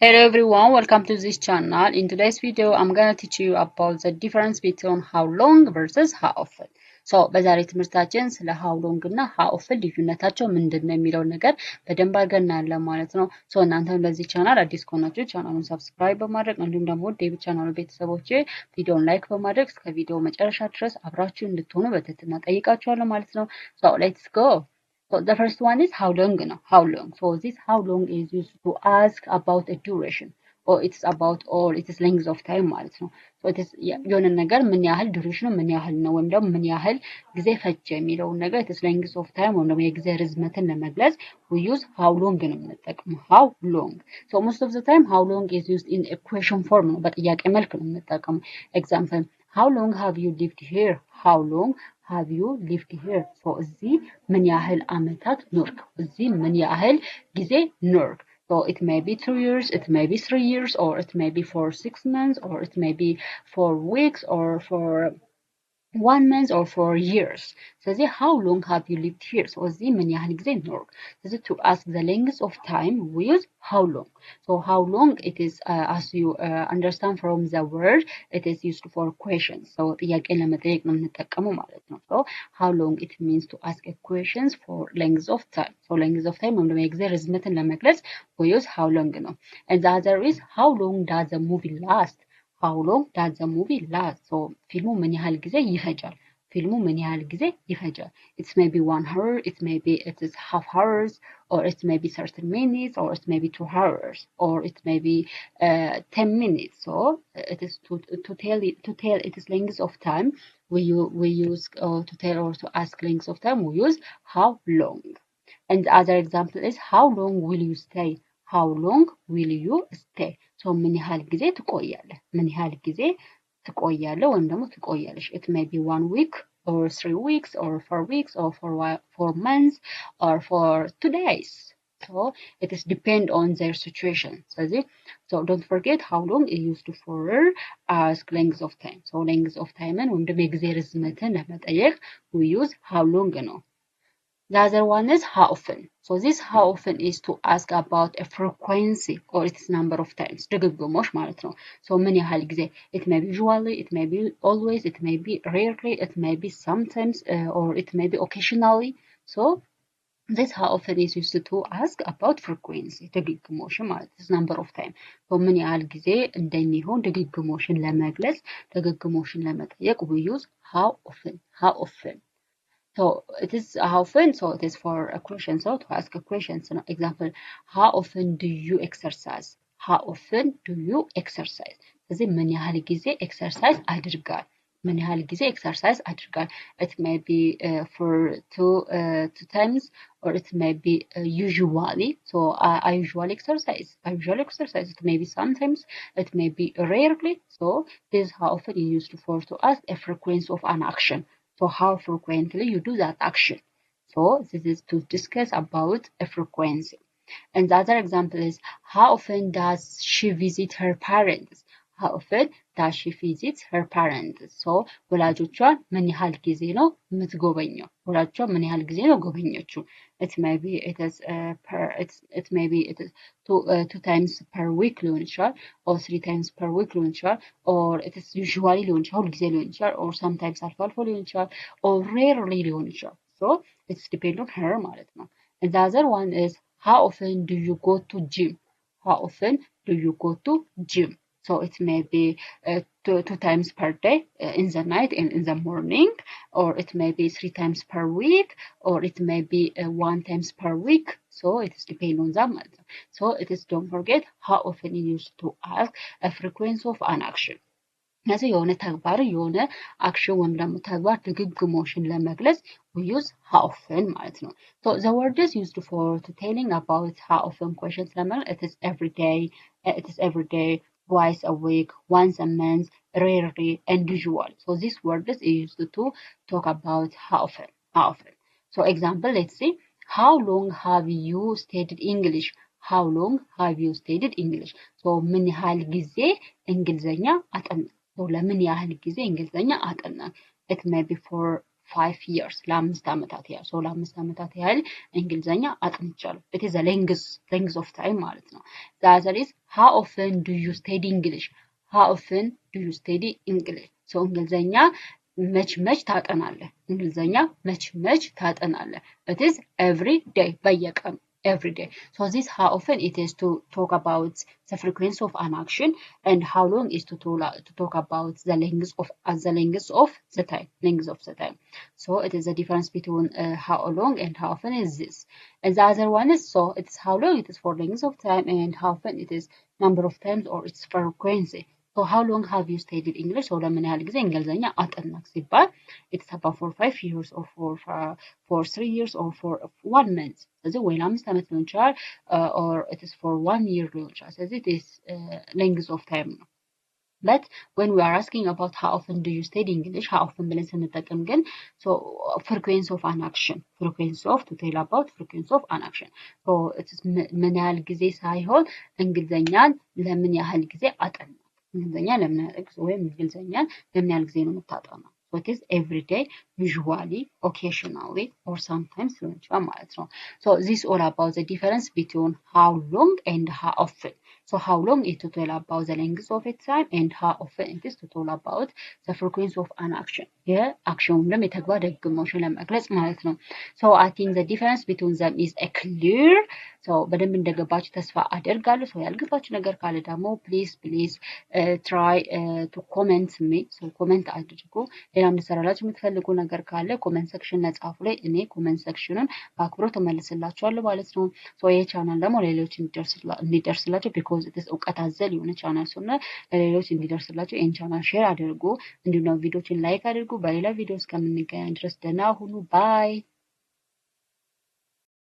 Hello everyone, welcome to this channel. In today's video, I'm gonna teach you about the difference between how long versus how often. So በዛሬ ትምህርታችን ስለ how long እና how often ልዩነታቸው ምንድነው የሚለው ነገር በደንብ አድርገን እናያለን ማለት ነው። ሶ እናንተም ለዚህ ቻናል አዲስ ከሆናችሁ ቻናሉን ሰብስክራይብ በማድረግ እንዲሁም ደግሞ ዴቪድ ቻናሉ ቤተሰቦቼ ቪዲዮን ላይክ በማድረግ እስከ ቪዲዮ መጨረሻ ድረስ አብራችሁ እንድትሆኑ በትህትና ጠይቃችኋለሁ ማለት ነው። So let's go. So the first one is how long, how long. So this how long is used to ask about a duration or it is length of time ማለት ነው. So it is የሆነ ነገር ምን ያህል ዱሬሽኑ ምን ያህል ነው ወይም ደግሞ ምን ያህል ጊዜ ፈጀ የሚለውን ነገር it is length of time ወይም ደግሞ የጊዜ ርዝመትን ለመግለጽ we use how long ነው የምንጠቀመው how long. So most of the time how long is used in a question form ነው በጥያቄ መልክ ነው የምንጠቀመው. Example how long have you lived here? How long have you lived here? So እዚህ ምን ያህል አመታት ኖርክ? እዚህ ምን ያህል ጊዜ ኖርክ? So it may be 2 years, it may be 3 years, or it may be for 6 months, or it may be for weeks, or for 1 month or for years. So how long have you lived here? So ምን ያህል ጊዜ ኖርክ? So to ask the length of time we use how long. So how long it is as you understand from the word it is used for questions. So ጥያቄን ለመጠየቅ ነው የምንጠቀመው ማለት ነው. So how long it means to ask a questions for length of time. So length of time ወይም ደግሞ የጊዜ ርዝመትን ለመግለጽ we use how long ነው. And the other is how long does the movie last? How long does the movie last? So ፊልሙ ምን ያህል ጊዜ ይፈጃል? ፊልሙ ምን ያህል ጊዜ ይፈጃል? It's maybe 1 hour, it is half hours, or it may be 30 minutes, or it may be 2 hours, or it may be 10 minutes. So it is to tell it is length of time. We use to tell or to ask length of time. We use how long. And the other example is how long will you stay? How long will you stay? So ምን ያህል ጊዜ ትቆያለህ? ምን ያህል ጊዜ ትቆያለህ ወይም ደግሞ ትቆያለሽ? It may be 1 week or 3 weeks or 4 weeks or 4 months or for 2 days. So it is depend on their situation. So don't forget how long is used for ask length of time. So length of time ወይም ደግሞ የጊዜ ርዝመትን ለመጠየቅ we use how long ነው. The other one is how often. So this how often is to ask about a frequency or its number of times. ድግግሞሽ ማለት ነው. So ምን ያህል ጊዜ? It may be usually, it may be always, it may be rarely, it may be sometimes, or it may be occasionally. So this how often is used to ask about frequency. ድግግሞሽ ማለት is number of time. So ምን ያህል ጊዜ እንደሚሆን ድግግሞሽን ለመግለጽ ድግግሞሽን ለመጠየቅ we use how often. How often. So it is how often, so it is for a question. So to ask a question, so example, how often do you exercise? How often do you exercise? ስለዚህ ምን ያህል ጊዜ ኤክሰርሳይዝ አድርጋል? ምን ያህል ጊዜ ኤክሰርሳይዝ አድርጋል? It may be for two times, or it may be usually. So I usually exercise. I usually exercise. It may be sometimes. It may be rarely. So this is how often is used for to ask a frequency of an action. So how frequently you do that action. So this is to discuss about a frequency. And the other example is how often does she visit her parents? How often does she visit her parents? So ወላጆቿን ምን ያህል ጊዜ ነው የምትጎበኘው? ወላጆቿን ምን ያህል ጊዜ ነው ጎበኘችው? It may be it is two times per week ሊሆን ይችላል, or 3 times per week ሊሆን ይችላል, or it is usually ሊሆን ይችላል, ሁልጊዜ ሊሆን ይችላል, or sometimes አልፎ አልፎ ሊሆን ይችላል, or rarely ሊሆን ይችላል. So it's depend on her ማለት ነው. And the other one is how often do you go to gym? How often do you go to gym? So it may be two times per day in the night and in the morning, or it may be 3 times per week, or it may be 1 times per week. So it is depend on that. So it is, don't forget how often you used to ask a frequency of an action. ስለዚህ የሆነ ተግባር የሆነ አክሽን ወይም ደግሞ ተግባር ድግግሞሽን ለመግለጽ we use how often ማለት ነው. So the word is used for to telling about how often questions ለመግለጽ it is every day, twice a week, once a month, rarely, and usual. So this word is used to talk about how often. How often. So example, let's see. How long have you studied English? How long have you studied English? So ምን ያህል ጊዜ እንግሊዘኛ አጠና? So ለምን ያህል ጊዜ እንግሊዘኛ አጠና? It may be for 5 years ለአምስት ዓመታት ያህል so ለአምስት ዓመታት ያህል እንግሊዘኛ አጥንቻለሁ it is a length of time ማለት ነው the other is how often do you study English how often do you study English so እንግሊዘኛ መች ታጠናለህ እንግሊዘኛ መች ታጠናለህ it is every day በየቀኑ every day. So this how often it is to talk about the frequency of an action and how long is to talk about the length of the time. So it is a difference between how long and how often is this. And the other one is so it's how long it is for length of time and how often it is number of times or its frequency. So how long have you studied English? So ለምን ያህል ጊዜ እንግሊዘኛ አጠናክ ሲባል it's about for 5 years or for 3 years or for 1 month. ስለዚህ ወይ ለአምስት ዓመት ሊሆን ይችላል or it is for 1 year ሊሆን ይችላል። ስለዚህ it is length of time ነው። But when we are asking about how often do you study English, how often ብለን ስንጠቀም ግን so frequency of an action, frequency of to tell about frequency of an action. So it is ምን ያህል ጊዜ ሳይሆን እንግሊዘኛን ለምን ያህል ጊዜ አጠና እንግሊዘኛ ለምን ያህል ጊዜ ወይም እንግሊዘኛን ለምን ያህል ጊዜ ነው የምታጠናው so it is every day usually occasionally or sometimes ሊሆን ይችላል ማለት ነው so this all about the difference between how long and how often so how long is to tell about the length of its time and how often it is to tell about the frequency of an action የአክሽኑንም የተግባር ድግግሞሽን ለመግለጽ ማለት ነው so I think the difference between them is a clear so በደንብ እንደገባችሁ ተስፋ አደርጋለሁ so ያልገባችሁ ነገር ካለ ደግሞ please try to comment me so comment አድርጉ ሌላም እንድሰራላችሁ የምትፈልጉ ነገር ካለ ኮሜንት ሴክሽን ላይ ጻፉ ላይ እኔ ኮሜንት ሴክሽኑን በአክብሮት እመልስላችኋለሁ ማለት ነው ሶ ይሄ ቻናል ደግሞ ለሌሎች እንዲደርስላችሁ because it is እውቀት አዘል የሆነ ቻናል ስለሆነ ለሌሎች እንዲደርስላችሁ ይሄን ቻናል ሼር አድርጉ እንዲሁም ቪዲዮችን ላይክ አድርጉ በሌላ ቪዲዮ እስከምንገናኝ ድረስ ደህና ሁኑ ባይ